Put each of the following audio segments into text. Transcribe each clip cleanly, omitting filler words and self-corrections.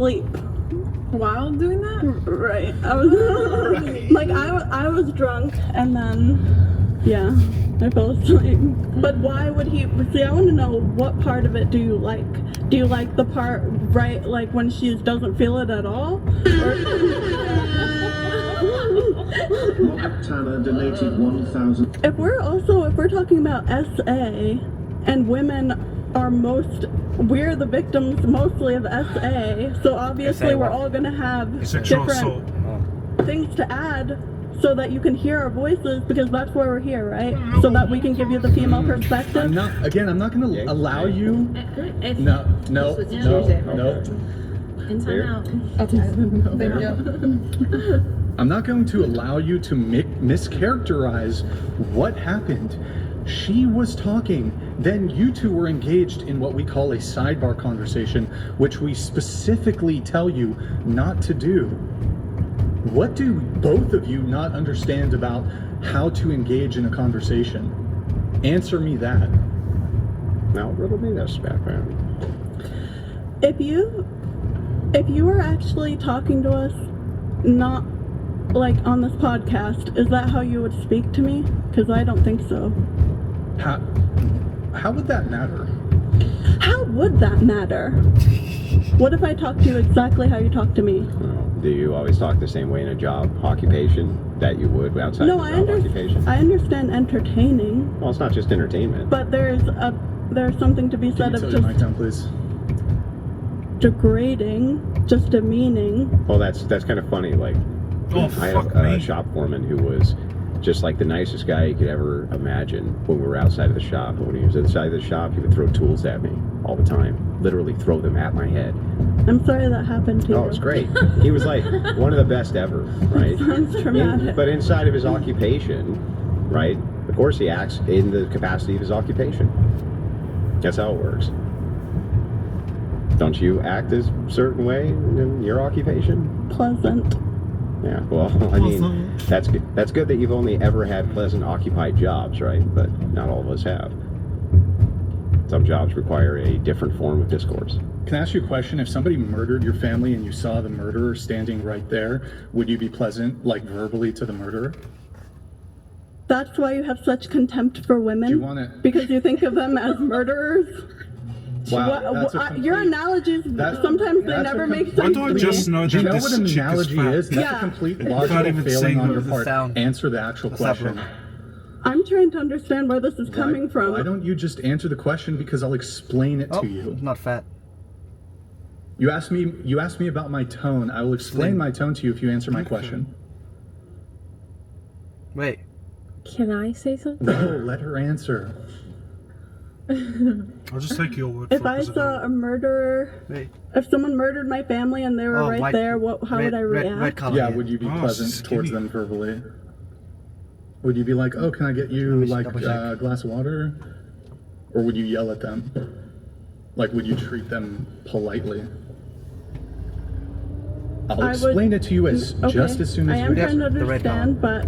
sleep while doing that? right. I was like I was drunk and then I fell asleep. But why would he see? I want to know, what part of it do you like? Do you like the part right like when she doesn't feel it at all? Tanner donated 1,000. If we're talking about SA and women are we're the victims mostly of SA, so obviously we're all going to have different things to add so that you can hear our voices, because that's why we're here, right? So that we can give you the female perspective. I'm not going to allow you. No. In time out. I'm not going to allow you to mischaracterize what happened. She was talking, then you two were engaged in what we call a sidebar conversation, which we specifically tell you not to do. What do both of you not understand about how to engage in a conversation? Answer me that. Now, riddle me this, Batman. If you were actually talking to us, not like on this podcast, is that how you would speak to me? Because I don't think so. How would that matter? How would that matter? What if I talk to you exactly how you talk to me? Do you always talk the same way in a job occupation that you would outside of a job occupation? I understand entertaining. Well, it's not just entertainment. But there's something to be said of just mic down, please. Degrading, just demeaning. Well, that's kind of funny. Like, I had a shop foreman who was just like the nicest guy you could ever imagine when we were outside of the shop. And when he was inside of the shop, he would throw tools at me all the time. Literally throw them at my head. I'm sorry that happened to you. Oh, it's great. He was like one of the best ever, right? Sounds traumatic. But inside of his occupation, right? Of course, he acts in the capacity of his occupation. That's how it works. Don't you act a certain way in your occupation? Pleasant. Yeah, well, I mean, that's good. That's good that you've only ever had pleasant occupied jobs, right? But not all of us have. Some jobs require a different form of discourse. Can I ask you a question? If somebody murdered your family and you saw the murderer standing right there, would you be pleasant, like verbally, to the murderer? That's why you have such contempt for women? Do you want to... Because you think of them as murderers? Wow, your analogies, sometimes they never make sense. Why do I just know that Do you know this what an chick analogy is? That's a complete logical failing on your part. Answer the actual question. I'm trying to understand where this is coming from. Why don't you just answer the question, because I'll explain it to you. Not fat. You asked me about my tone. I will explain my tone to you if you answer my question. Wait. Can I say something? No, let her answer. I'll just take your word. If I saw a murderer, if someone murdered my family and they were right there, how would I react? Would you be pleasant towards them verbally? Would you be like, oh, can I get you like a glass of water? Or would you yell at them? Like, would you treat them politely? I'll explain it to you just as soon as you answer. I am trying to understand, but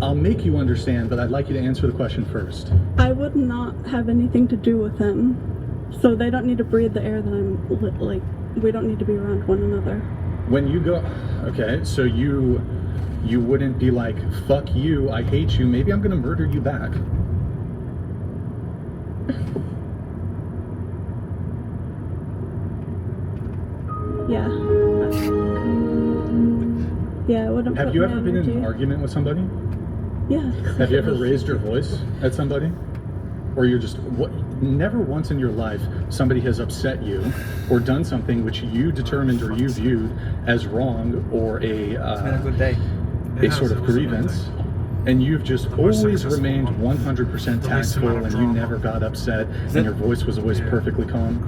I'll make you understand, but I'd like you to answer the question first. I would not have anything to do with him, so they don't need to breathe the air that I'm like. We don't need to be around one another. When you go, okay, so you wouldn't be like, fuck you, I hate you, maybe I'm gonna murder you back. Yeah. Yeah, I wouldn't. Have you ever been in an argument with somebody? Yeah. Have you ever raised your voice at somebody? Or you're just, never once in your life somebody has upset you or done something which you determined or you viewed as wrong or a sort of grievance, and you've just always remained 100% tactful and you never got upset and your voice was always perfectly calm?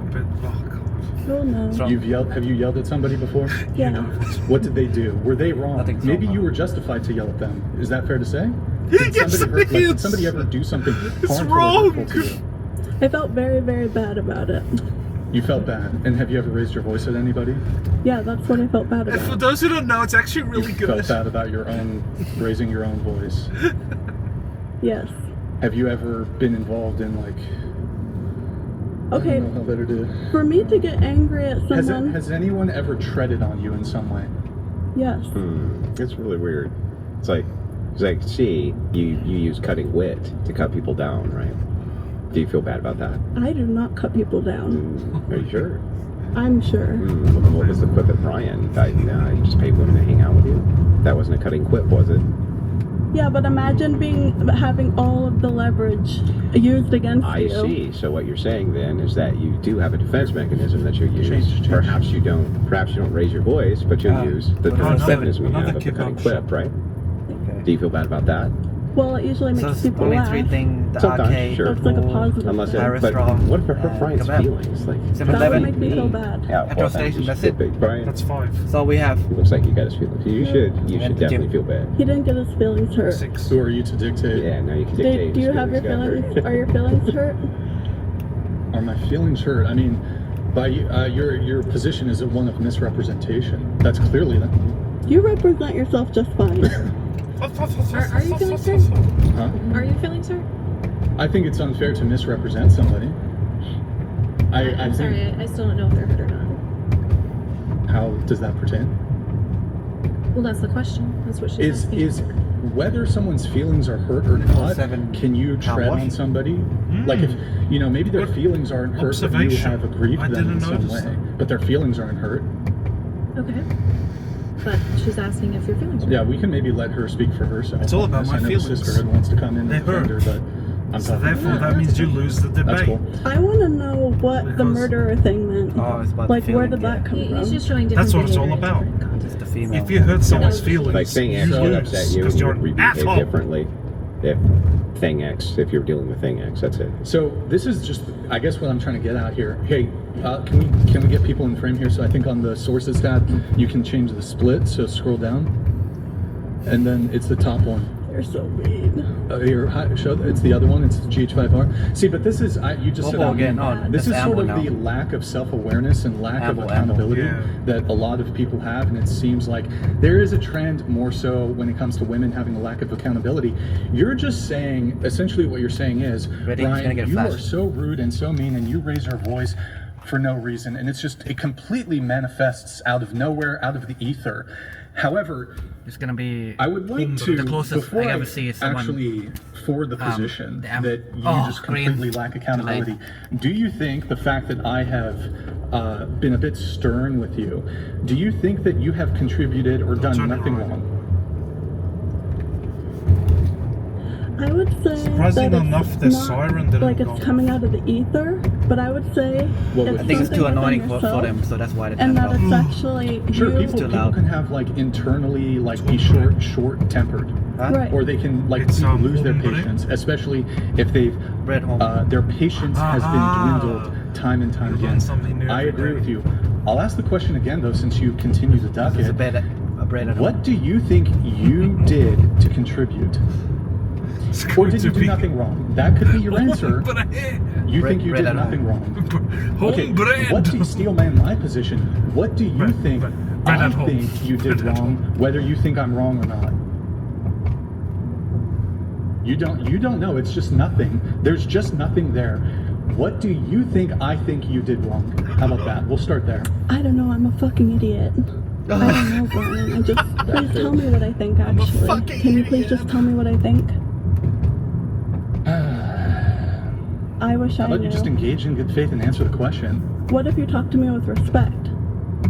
Oh, no. Have you yelled at somebody before? Yeah. What did they do? Were they wrong? Maybe you were justified to yell at them. Is that fair to say? Did somebody ever do something harmful or hurtful to you? I felt very, very bad about it. You felt bad. And have you ever raised your voice at anybody? Yeah, that's what I felt bad about. And for those who don't know, it's actually really good. You felt bad about raising your own voice? Yes. Have you ever been involved in Okay. I don't know how better to... For me to get angry at someone... Has anyone ever treaded on you in some way? Yes. It's really weird. It's like, see, you use cutting wit to cut people down, right? Do you feel bad about that? I do not cut people down. Are you sure? I'm sure. What was the quip at Brian? You just paid women to hang out with you? That wasn't a cutting quip, was it? Yeah, but imagine having all of the leverage used against you. I see. So what you're saying then is that you do have a defense mechanism that you use. Perhaps you don't raise your voice, but you'll use the defense mechanism you have of the cutting quip, right? Okay. Do you feel bad about that? Well, it usually makes people only laugh. three things: the Sometimes, arcade, sure. It's like a positive Unless thing. but what if it hurt Brian's kebab. feelings? Like, 7-Eleven. That would make me feel bad. yeah, Petrol station, that's it. Brian, That's 5. So we have. looks like you got his feelings. You should And the definitely gym. feel bad. He didn't get his feelings hurt. 6. Who are you to dictate? Yeah, now you can dictate. Do you his have your got hurt. feelings? Are your feelings hurt? Are my feelings hurt? I mean, by your position is one of misrepresentation. That's clearly that. You represent yourself just fine. Are you feeling hurt? Huh? Are you feeling hurt? I think it's unfair to misrepresent somebody. I'm think, sorry, I still don't know if they're hurt or not. How does that pertain? Well, that's the question. That's what she's asking. Is whether someone's feelings are hurt or not, 7 can you tread on somebody? Like if, maybe their feelings aren't hurt, but you have aggrieved them in some way, but their feelings aren't hurt. Okay. But she's asking if your feelings are hurt. Yeah, we can maybe let her speak for herself. It's all on about this. my I know feelings. the sisterhood wants to come in They and defend her, hurt. but I'm So talking therefore, about that means you lose the That's debate. cool. I want to know what the Because- murderer thing meant. Oh, it's about Like, the where feeling, did that come He's from? just showing different That's what it's all behavior in about. different contexts. It's the female. If you hurt someone's No. feelings, Like Thing X you would lose upset you, because and you you're would an behave asshole. differently. If Thing X, if you're dealing with Thing X, that's it. So this is just, I guess, what I'm trying to get out here. Hey, can we get people in frame here? So I think on the sources tab, you can change the split. So scroll down, and then it's the top one. You're so mean. Here, it's the other one. It's GH5R. See, but this is you just said again. this is that's sort of ammo the now. lack of self-awareness and lack of Ammo. accountability Yeah. that a lot of people have, and it seems like there is a trend more so when it comes to women having a lack of accountability. You're just saying, essentially, what you're saying is, Ready? He's gonna Brian, get a you flash. are so rude and so mean, and you raise your voice for no reason, and it completely manifests out of nowhere, out of the ether. However, It's gonna be. I would like to, The closest before I ever see is someone, actually for the position the am- that you just green, completely lack accountability, do you think the fact that I have been a bit stern with you, do you think that you have contributed or done turn it nothing around. wrong? I would say Surprising that enough, it's the not siren didn't like go it's off. coming out of the ether, but I would say What would- I think it's something too annoying within for yourself, them, so that's why they and turn that it it's off. actually Sure, you. people loud. can have like internally be short-tempered, Right. or they can It's, lose their homebrew. patience, especially if they've Bread home. their patience has been dwindled time and time You learn again. something new I every agree day. with you. I'll ask the question again though, since you continue to duck It's it. a bread at home. What do you think you did to contribute? It's Or going did to you do be nothing wrong? That could be your answer. Hombre. You Bread- think you bread did at nothing home. wrong. Okay, Hombre. what do you, Steelman, my position, what do you Bread- think bread I at home. think you did Bread at wrong, home. whether you think I'm wrong or not? You don't know, it's just nothing. There's just nothing there. What do you think I think you did wrong? How about that? We'll start there. I don't know. I'm a fucking idiot. I don't know, Brian. Please tell me what I think. Actually, fucking can you please idiot. just tell me what I think? I wish How I about knew. you just engage in good faith and answer the question? What if you talk to me with respect?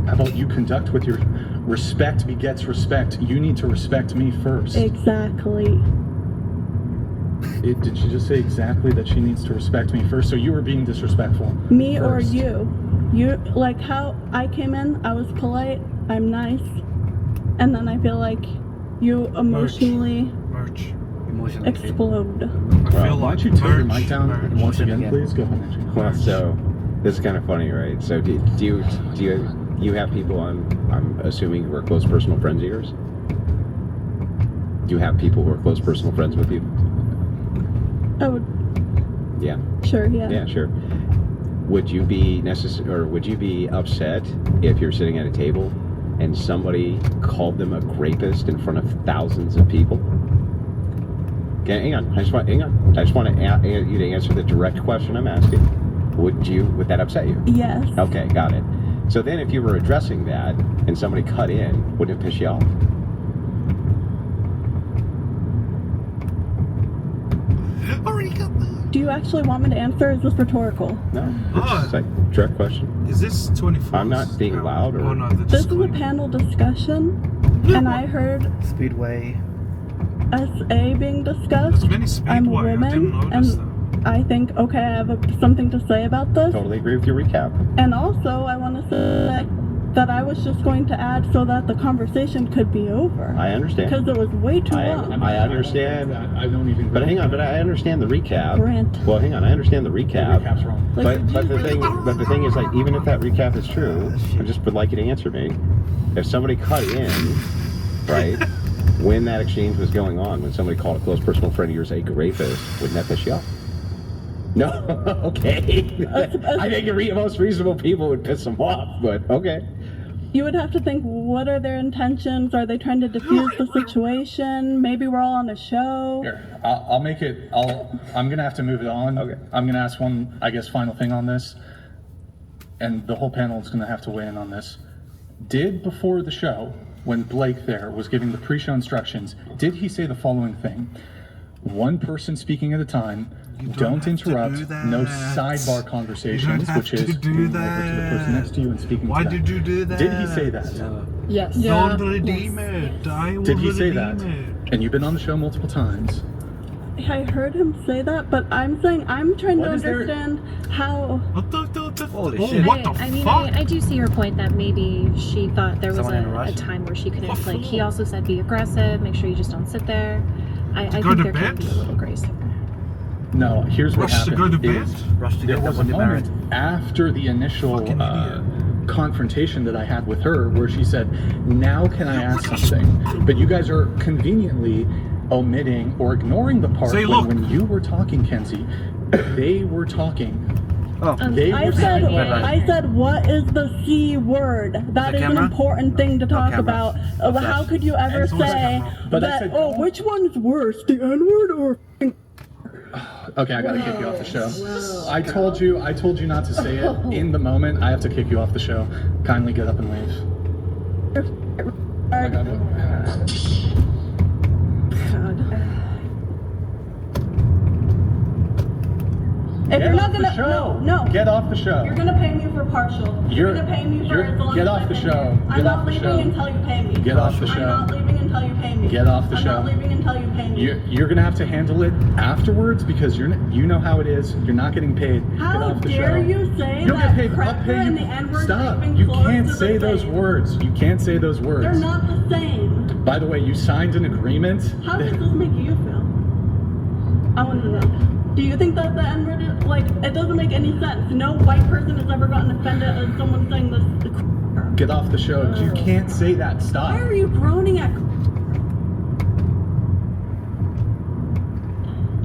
How about you conduct with your respect begets respect. You need to respect me first. Exactly. Did she just say exactly that she needs to respect me first? So you were being disrespectful. Me or first. you? You like how I came in. I was polite. I'm nice, and then I feel like you emotionally Merch. Emotionally. explode. I Well, feel Why like don't you turn your merch, mic down merch. once again, again. please? Go ahead, Angie. Well, so this is kind of funny, right? So do you have people I'm assuming who are close personal friends of yours? Do you have people who are close personal friends with you? I would. Yeah. Sure. Yeah. Yeah, sure. Would you be would you be upset if you're sitting at a table and somebody called them a rapist in front of thousands of people? Okay, hang on. I just want you to answer the direct question I'm asking. Would that upset you? Yes. Okay, got it. So then if you were addressing that and somebody cut in, wouldn't it piss you off? Already got that. Do you actually want me to answer? Is this rhetorical? No. Ah. It's like a direct question. Is this 24? I'm not being loud or- Oh, no, they're This just is a going. panel discussion, and I heard Speedway. SA being discussed. There's many I'm a Speedway. I didn't woman, notice and that. I think, okay, I have something to say about this. Totally agree with your recap. And also, I want to say that I was just going to add so that the conversation could be over. I understand. Because it was way too long. I understand. I don't even. But hang on, I understand the recap. Rant. Well, hang on, I understand the The recap. recap's wrong. Like, But the thing is, like, even if that recap is true, I just would like you to answer me. If somebody cut in, right, when that exchange was going on, when somebody called a close personal friend of yours a rapist, wouldn't that piss you off? No, okay. I think the most reasonable people would piss them off, but okay. You would have to think, what are their intentions? Are they trying to diffuse the situation? Maybe we're all on a show. Here, I'll make it. I'm gonna have to move it on. Okay. I'm gonna ask one, I guess, final thing on this, and the whole panel is gonna have to weigh in on this. Did before the show, when Blake there was giving the pre-show instructions, did he say the following thing? One person speaking at a time. Don't have to interrupt. do that. No sidebar conversations, have which to is do moving over to the person that. next to you and speaking Why to them. did you do that? Did he say that? Yes. Don't redeem it. I will Did he say that? redeem it. And you've been on the show multiple times. I heard him say that, but I'm saying I'm trying What to is there- understand how. What the Holy oh, shit. what the I mean, fuck? I do see your point that maybe she thought there was Someone in a a rush? time where she couldn't, What like, he for? also said be aggressive, make sure you just don't sit there. I go think to there can bed? be a little grace there. No, here's what Rush to happened. go to bed? is Rush to there get that was a one moment married. after the initial Fucking idiot. confrontation that I had with her where she said, now can I ask something? But you guys are conveniently omitting or ignoring the part Say, when, look. when you were talking, Kenzie, they were talking. Oh, They I were said, saying- I said, what is the C word? That The is an camera? important thing to talk camera. about. No How flash. could you ever And so is the say camera. But I that, said, oh, don't- which one's worse, the N-word or Okay, I gotta kick you off the show. I told you not to say it in the moment. I have to kick you off the show. Kindly get up and leave. I got it. If Get you're not off the gonna, show. no, Get off the show. you're gonna pay me for partial. You're- gonna pay me for you're- as long get as off I've the been show. here. I'm Get not off the leaving show. until you pay me. Get off the I'm show. not leaving until you pay me. Get off the I'm show. not leaving until you pay me. You're gonna have to handle it afterwards because you know how it is. You're not getting paid. Get How off the dare show. you say You'll that get paid. I'll cracker pay and you. the N-word Stop. are even You close can't to say the those same? words. You can't say those words. They're not the same. By the way, you signed an agreement. How does this make you feel? I want to know. Do you think that the N-word is, like, it doesn't make any sense. No white person has ever gotten offended at someone saying this. Get off the show. You can't say that. Stop. Why are you groaning at?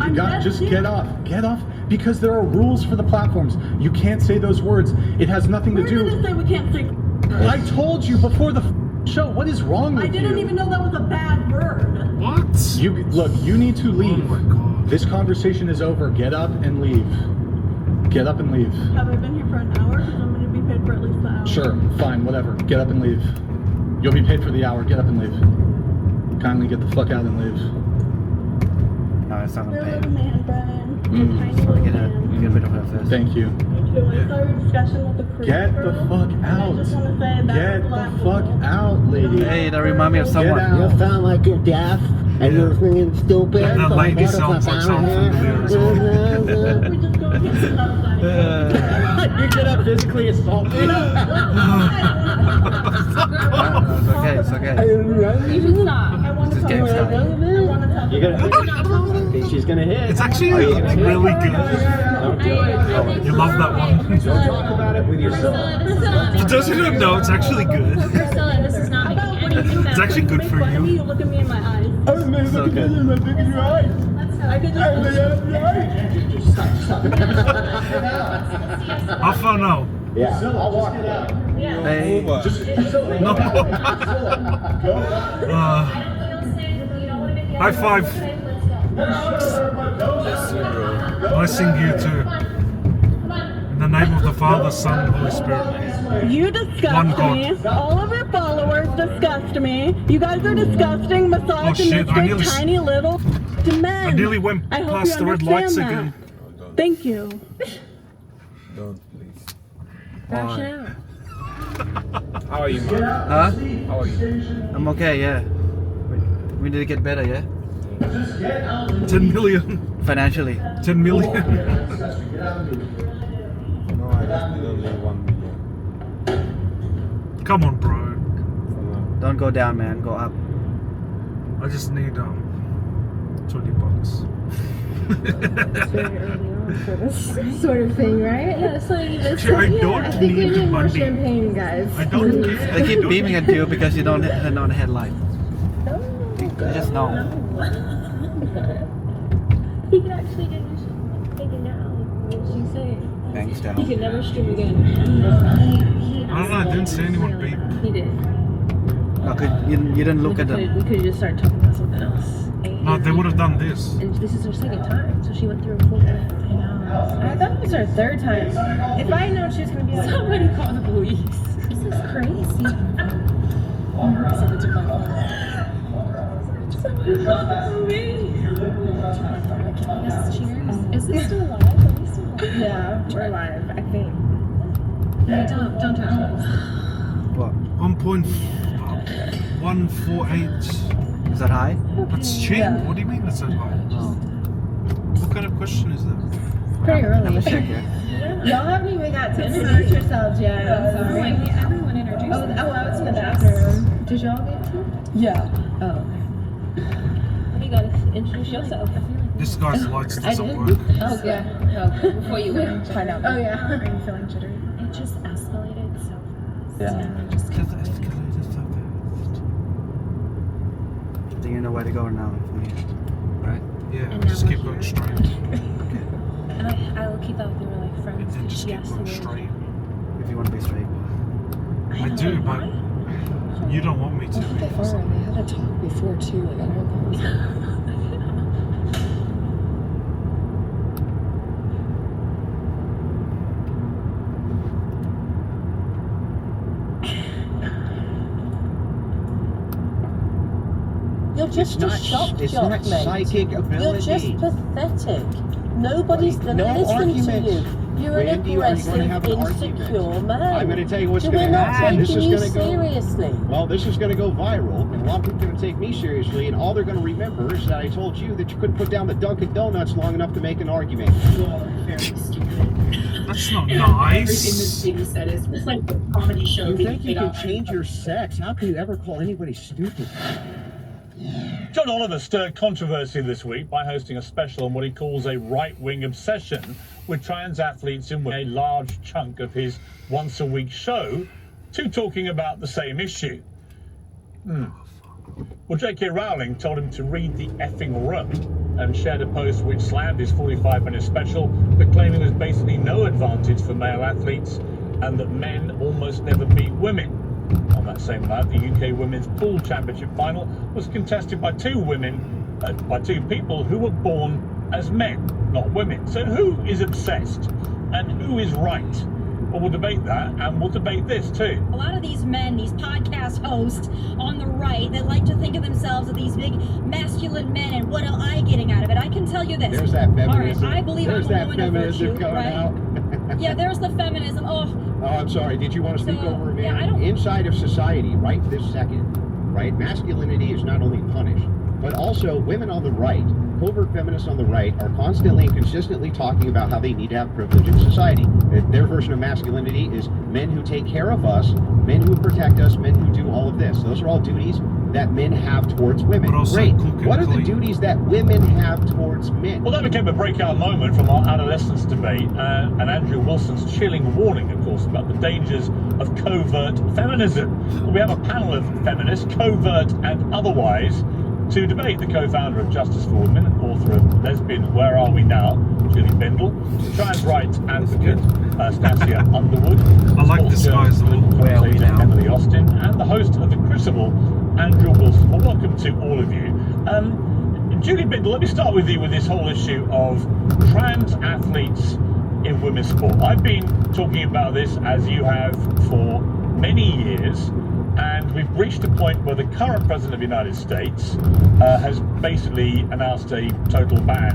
I'm dead Just serious. get off. Get off. Because there are rules for the platforms. You can't say those words. It has nothing to Where did do. it say we can't say? I told you before the show. What is wrong with I you? didn't even know that was a bad word. What? You look. You need to leave. Oh my God. This conversation is over. Get up and leave. Get up and leave. Have I been here for an hour? Because I'm going to be paid for at least the hour. Sure. Fine. Whatever. Get up and leave. You'll be paid for the hour. Get up and leave. Kindly get the fuck out and leave. no, it's not You're a gonna little pay. man, Brian. Mm. You're a tiny little Get man. rid of her first. Thank you. Me too. I saw your discussion with the crew. Get the girl, fuck and out. I just want to say that Get was the laughable. fuck out, lady. Hey, that remind me of someone. Get out. You sound like you're deaf and you're freaking stupid. And the so lady get the sounds fuck like out of something here. familiar as well. We just go and get this outside. You're gonna physically assault me. It's okay, it's okay. You should stop. I want to This talk game's about done. it. I want to talk You're about gonna. I think she's gonna hit. It's actually Are you gonna hit? really good. Don't do it. You love that one. Don't talk about it with yourself. He doesn't even know it's actually good. Priscilla, this is not making anything better. It's actually good for Make fun of me, you. you look at me in my eyes. So good. I could just How far now? Yeah. I'll walk it out. Hey, No. High five. I sing you too. And then name of the Father, Son, and Holy Spirit. You One disgust God. me. All of your followers disgust me. You guys are disgusting, misogynistic, tiny little men. I nearly went I hope past you the red lights understand again. that. Thank you. Don't, please. Ration out. How are you, man? Huh? How are you? I'm okay, yeah. We need to get better, yeah? 10 million. Financially. 10 million. No, I just need only 1 million. Come on, bro. For now. Don't go down, man. Go up. I just need $20. It's very early on for this sort of thing, right? Yeah, so I don't I think we need need more money. champagne, guys. I don't care. They keep beaming at you because you don't have not a headlight. You just know. He could actually get his shit taken down. What did she say? Thanks, He down. could never stream again. I don't know, I didn't see anyone beep. He did. No, you didn't look at them. We could just start talking about something else. No, they would have done this. And this is her second time, so she went through a full day. I know. I thought it was her third time. If I had known she was gonna be like, somebody call the police. This is crazy. Somebody took my phone. Somebody call the police. Yes, cheers. Is this still live? Are we still live? Yeah, we're live, I think. Hey, don't touch us. What? 1.148. Is that high? That's cheap. Yeah. What do you mean that's that high? Oh. What kind of question is that? Pretty early. Let me check, yeah. Y'all haven't even got to introduce yourselves yet. I'm sorry. Everyone introduced. I was in the bathroom. Did y'all get to? Yeah. Oh. You gotta introduce yourself. This guy's lights doesn't work. Oh yeah. Oh, before you went, find out. Oh yeah. Are you feeling jittery? It just escalated so fast. Yeah. And I just Because I escalated so fast. Do you know where to go now? Right? Yeah, And just now keep we're going here. straight. And I keep thought they were like And friends. then just keep Yes, going they were. straight. If you want to be straight. I do, but you don't want me to. They had a talk before too. Like I don't know. You're just a shock jock, mate. Psychic ability. You're just pathetic. Nobody's going to No listen argument. to you. You're Randy, an are you going to have aggressive, an insecure argument? man. I'm going to tell you what's So going we're to not happen. This taking is you going to go. seriously. Well, this is going to go viral, and a lot of people are going to take me seriously, and all they're going to remember is that I told you that you couldn't put down the Dunkin' Donuts long enough to make an argument. That's not nice. It's like a comedy show. You think you can change your sex? How can you ever call anybody stupid? John Oliver stirred controversy this week by hosting a special on what he calls a right-wing obsession with trans athletes in a large chunk of his once-a-week show, two talking about the same issue. Well, J.K. Rowling told him to read the effing room and shared a post which slammed his 45-minute special, but claiming there was basically no advantage for male athletes and that men almost never beat women. On that same night, the UK Women's Pool Championship final was contested by two people who were born as men, not women. So who is obsessed and who is right? Well, we'll debate that, and we'll debate this too. A lot of these men, these podcast hosts on the right, that like to think of themselves as these big masculine men, and what am I getting out of it? I can tell you this. There's that feminism. All right, I believe There's I'm a that woman of feminism virtue, coming right? out. Yeah, there's the feminism. Oh, I'm sorry. Did you want to speak So, over me? yeah, I don't- Inside of society, right this second, right, masculinity is not only punished, but also women on the right, covert feminists on the right, are constantly and consistently talking about how they need to have privilege in society. Their version of masculinity is men who take care of us, men who protect us, men who do all of this. Those are all duties that men have towards women. But also Great. cook and What are the clean. duties that women have towards men? Well, that became a breakout moment from our adolescence debate, and Andrew Wilson's chilling warning, of course, about the dangers of covert feminism. Well, we have a panel of feminists, covert and otherwise, to debate. The co-founder of Justice for Women and author of Lesbian Where Are We Now, Julie Bindel, trans rights advocate Stacia Underwood, I like this guy's little Where Are We Now, Emily Austin, and the host of The Crucible, Andrew Wilson. Well, welcome to all of you. Julie Bindel, let me start with you with this whole issue of trans athletes in women's sport. I've been talking about this, as you have, for many years, and we've reached a point where the current president of the United States has basically announced a total ban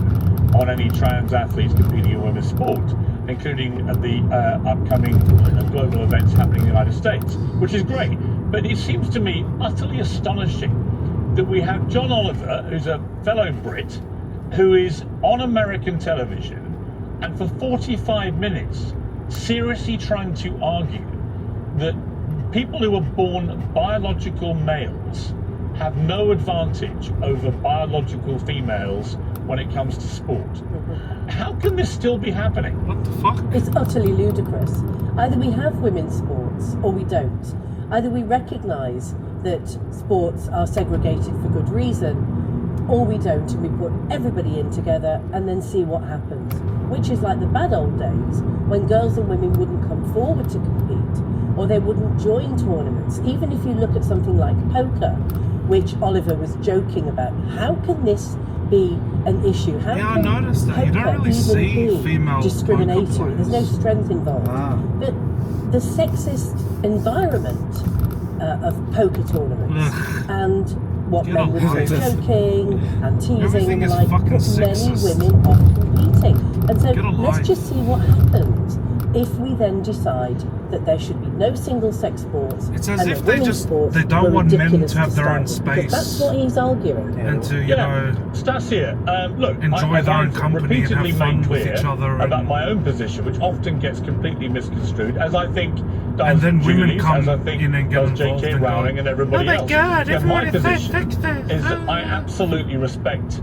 on any trans athletes competing in women's sport, including at the upcoming global events happening in the United States, which is great. But it seems to me utterly astonishing that we have John Oliver, who's a fellow Brit, who is on American television and for 45 minutes seriously trying to argue that people who are born biological males have no advantage over biological females when it comes to sport. How can this still be happening? What the fuck? It's utterly ludicrous. Either we have women's sports or we don't. Either we recognise that sports are segregated for good reason, or we don't, and we put everybody in together and then see what happens. Which is like the bad old days when girls and women wouldn't come forward to compete, or they wouldn't join tournaments. Even if you look at something like poker, which Oliver was joking about, how can this be an issue? How Yeah, I can noticed that. You don't poker really even see be female discriminatory? poker There's no players. strength involved. Ah. But the sexist environment of poker tournaments and what Get men a would say life. joking and teasing Everything and is the like, fucking put many sexist. women off competing. And so Get a let's life. just see what happens if we then decide that there should be no single-sex sports It's as and if that they women's just sports they don't were want men ridiculous to have their own start with. Because space that's what he's arguing. and to you know Stas here. Look, enjoy their own I've company and repeatedly have fun made with clear each other about and- my own position, which often gets completely misconstrued, as I think does And then women Julie's, come as I think in and get does involved J.K. and go, Rowling and everybody "Oh my else. God, My everybody position fixed it." is that I absolutely respect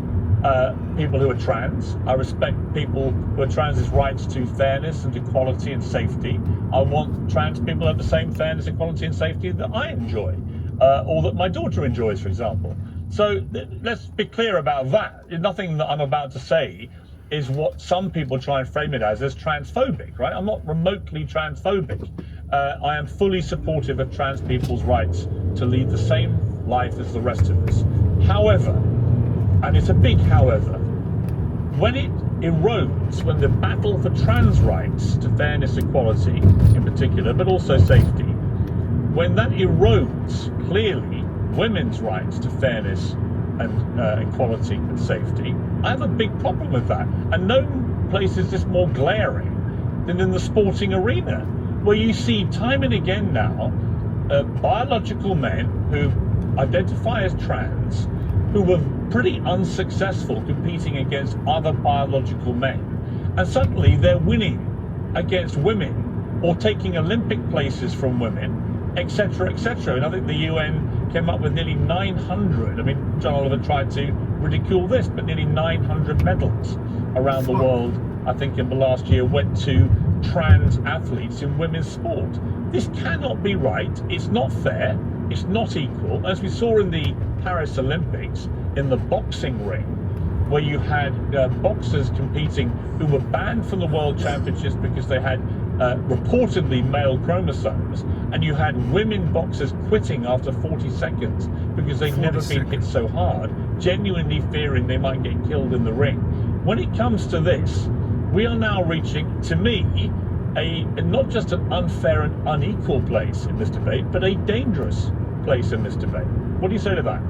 people who are trans. I respect people who are trans's rights to fairness and equality and safety. I want trans people to have the same fairness, equality and safety that I enjoy, or that my daughter enjoys, for example. So let's be clear about that. Nothing that I'm about to say is what some people try and frame it as transphobic, right? I'm not remotely transphobic. I am fully supportive of trans people's rights to lead the same life as the rest of us. However, and it's a big however, when it erodes, when the battle for trans rights to fairness, equality in particular, but also safety, when that erodes clearly women's rights to fairness and equality and safety, I have a big problem with that. And no place is this more glaring than in the sporting arena, where you see time and again now biological men who identify as trans, who were pretty unsuccessful competing against other biological men, and suddenly they're winning against women or taking Olympic places from women, etc., etc. And I think the UN came up with nearly 900, I mean, John Oliver tried to ridicule this, but nearly 900 medals around the world, I think in the last year, went to trans athletes in women's sport. This cannot be right. It's not fair. It's not equal. As we saw in the Paris Olympics, in the boxing ring, where you had boxers competing who were banned from the World Championships because they had reportedly male chromosomes, and you had women boxers quitting after 40 seconds because they'd never been hit so hard, genuinely fearing they might get killed in the ring. When it comes to this, we are now reaching, to me, not just an unfair and unequal place in this debate, but a dangerous place in this debate. What do you say to that?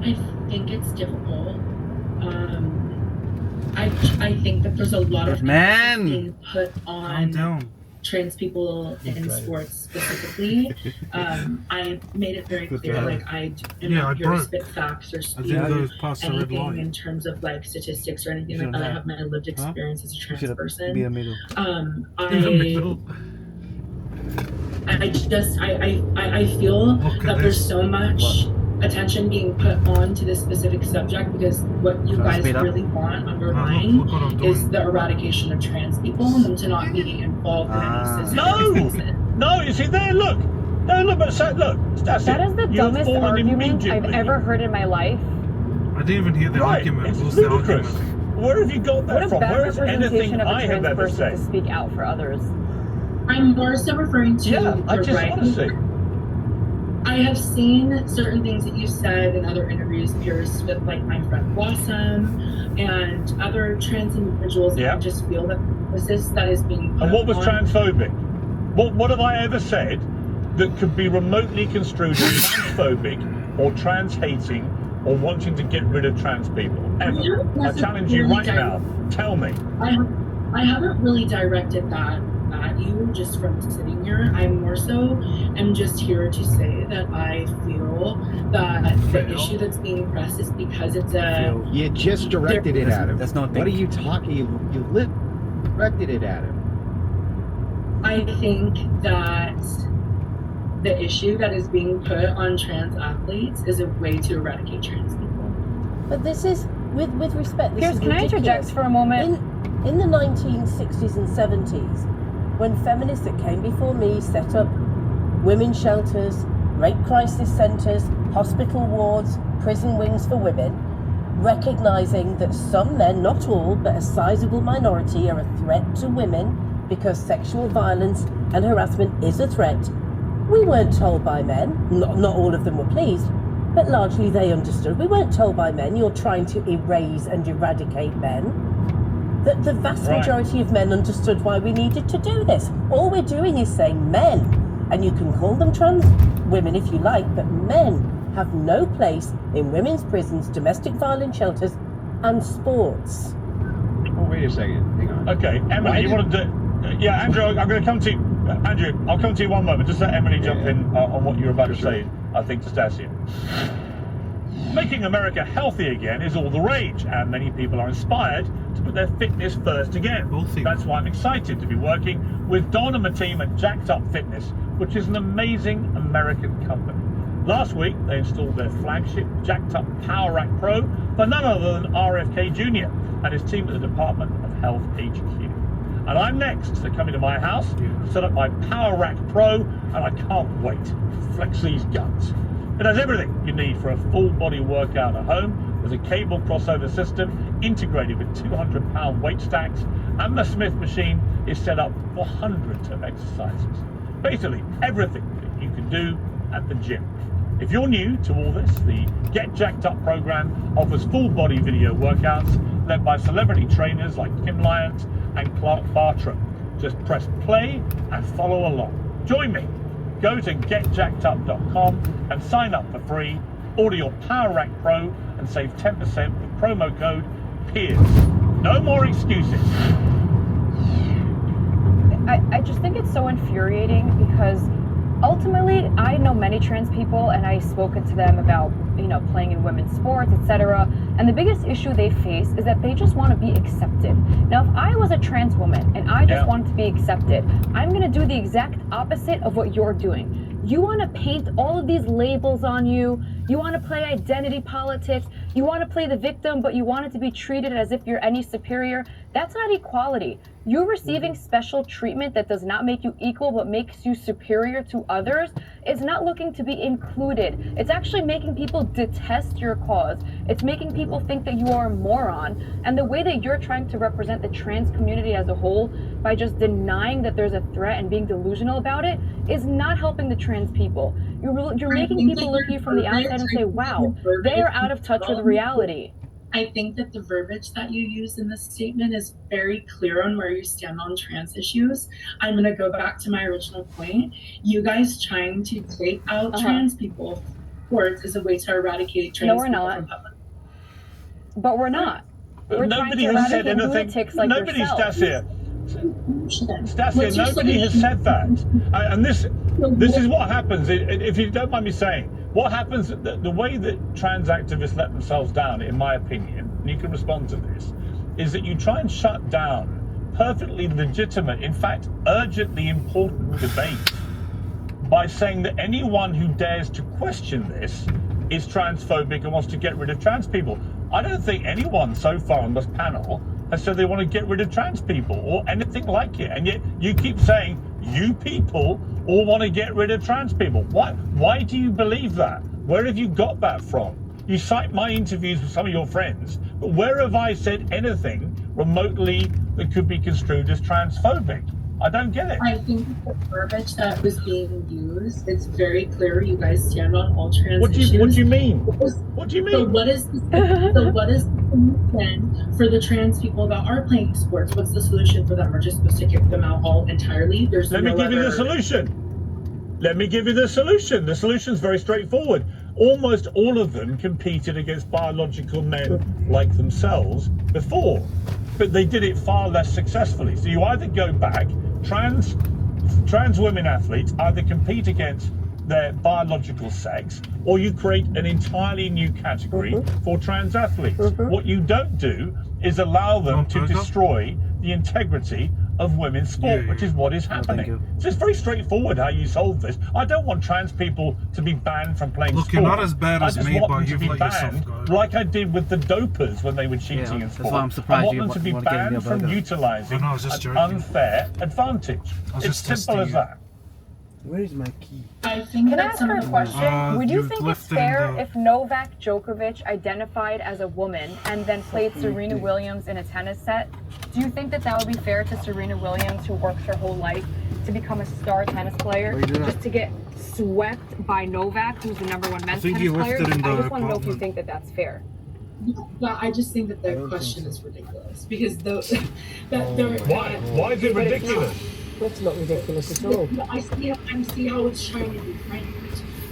I think it's difficult. I think that there's a lot of emphasis being put on trans people in sports specifically. I made it very clear, like, I am not here to spit facts or speak anything in terms of like statistics or anything like that. I have my lived experience as a trans person. I feel that there's so much attention being put on to this specific subject because what you guys really want underlying is the eradication of trans people and them to not be involved in any system. No, you see there, look, but that's that is the dumbest argument I've ever heard in my life. I didn't even hear the argument. It's What's ludicrous. the argument? Where have you got that from? What a bad Where is anything representation of I a have trans ever person said? to speak out for others. I'm more so referring to I the just right. want to say. I have seen certain things that you said in other interviews, Pierce, with like my friend Blossom and other trans individuals. Yeah. I just feel that that is being put And what was on. transphobic? What have I ever said that could be remotely construed as transphobic or trans-hating or wanting to get rid of trans people? Ever? I challenge you right now. Tell me. I haven't really directed that at you just from sitting here. I more so am just here to say that I feel that the issue that's being pressed is because it's a... You just directed it at him. That's not what are you talking? You directed it at him. I think that the issue that is being put on trans athletes is a way to eradicate trans people. But this is, with respect, this Pierce, is can I ridiculous. interject for a moment? In the 1960s and 70s, when feminists that came before me set up women's shelters, rape crisis centres, hospital wards, prison wings for women, recognising that some men, not all, but a sizable minority, are a threat to women because sexual violence and harassment is a threat, we weren't told by men, not all of them were pleased, but largely they understood. We weren't told by men, you're trying to erase and eradicate men. That the vast majority of men understood why we needed to do this. All we're doing is saying men, and you can call them trans women if you like, but men have no place in women's prisons, domestic violence shelters, and sports. Oh, wait a second. Hang on. Okay, Emily, you want to do... Yeah, Andrew, I'm going to come to you. Andrew, I'll come to you one moment. Just let Emily jump in on what you're about to say, I think, to Stasia. Making America healthy again is all the rage, and many people are inspired to put their fitness first again. That's why I'm excited to be working with Don and my team at Jacked Up Fitness, which is an amazing American company. Last week, they installed their flagship Jacked Up Power Rack Pro for none other than RFK Jr. and his team at the Department of Health HQ. And I'm next. They're coming to my house to set up my Power Rack Pro, and I can't wait to flex these guns. It has everything you need for a full body workout at home. There's a cable crossover system integrated with 200-pound weight stacks, and the Smith machine is set up for hundreds of exercises. Basically, everything that you can do at the gym. If you're new to all this, the Get Jacked Up program offers full body video workouts led by celebrity trainers like Kim Lyons and Clark Bartram. Just press play and follow along. Join me. Go to getjackedup.com and sign up for free. Order your Power Rack Pro and save 10% with promo code PEERS. No more excuses. I just think it's so infuriating because ultimately I know many trans people and I've spoken to them about, playing in women's sports, etc. And the biggest issue they face is that they just want to be accepted. Now, if I was a trans woman and I just wanted to be accepted, I'm going to do the exact opposite of what you're doing. You want to paint all of these labels on you. You want to play identity politics. You want to play the victim, but you want it to be treated as if you're any superior. That's not equality. You're receiving special treatment that does not make you equal, but makes you superior to others. It's not looking to be included. It's actually making people detest your cause. It's making people think that you are a moron. And the way that you're trying to represent the trans community as a whole by just denying that there's a threat and being delusional about it is not helping the trans people. You're making people look at you from the outside and say, wow, they are out of touch with reality. I think that the verbiage that you use in this statement is very clear on where you stand on trans issues. I'm going to go back to my original point. You guys trying to take out trans people sports is a way to eradicate trans people from public. But we're not. We're Nobody has said anything. Like Nobody's yourself. Stasia, nobody has said that. And this is what happens, if you don't mind me saying, what happens, the way that trans activists let themselves down, in my opinion, and you can respond to this, is that you try and shut down perfectly legitimate, in fact, urgently important debate by saying that anyone who dares to question this is transphobic and wants to get rid of trans people. I don't think anyone so far on this panel has said they want to get rid of trans people or anything like it, and yet you keep saying you people all want to get rid of trans people. Why do you believe that? Where have you got that from? You cite my interviews with some of your friends, but where have I said anything remotely that could be construed as transphobic? I don't get it. I think the verbiage that was being used, it's very clear you guys stand on all trans issues. What do you mean? What do you mean? So what is the solution for the trans people that are playing sports? What's the solution for them? We're just supposed to kick them out all entirely? Let me give you the solution. Let me give you the solution. The solution's very straightforward. Almost all of them competed against biological men like themselves before, but they did it far less successfully. So you either go back, trans women athletes either compete against their biological sex, or you create an entirely new category for trans athletes. What you don't do is allow them to destroy the integrity of women's sport, which is what is happening. So it's very straightforward how you solve this. I don't want trans people to be banned from playing sport. You're not as bad as me, but you've let yourself go. Like I did with the dopers when they were cheating in sport. That's why I'm surprised I want them to be banned from utilising an unfair advantage. It's simple as that. Where's my key? I think Can I ask her a question? Would you think it's fair the... if Novak Djokovic identified as a woman and then played Serena Williams in a tennis set? Do you think that would be fair to Serena Williams, who works her whole life to become a star tennis player, just to get swept by Novak, who's the #1 men's tennis player? I just want to know if you think that that's fair. Yeah, I just think that the question is ridiculous because Why is it ridiculous? That's not ridiculous at all. I see how it's trying to be framed.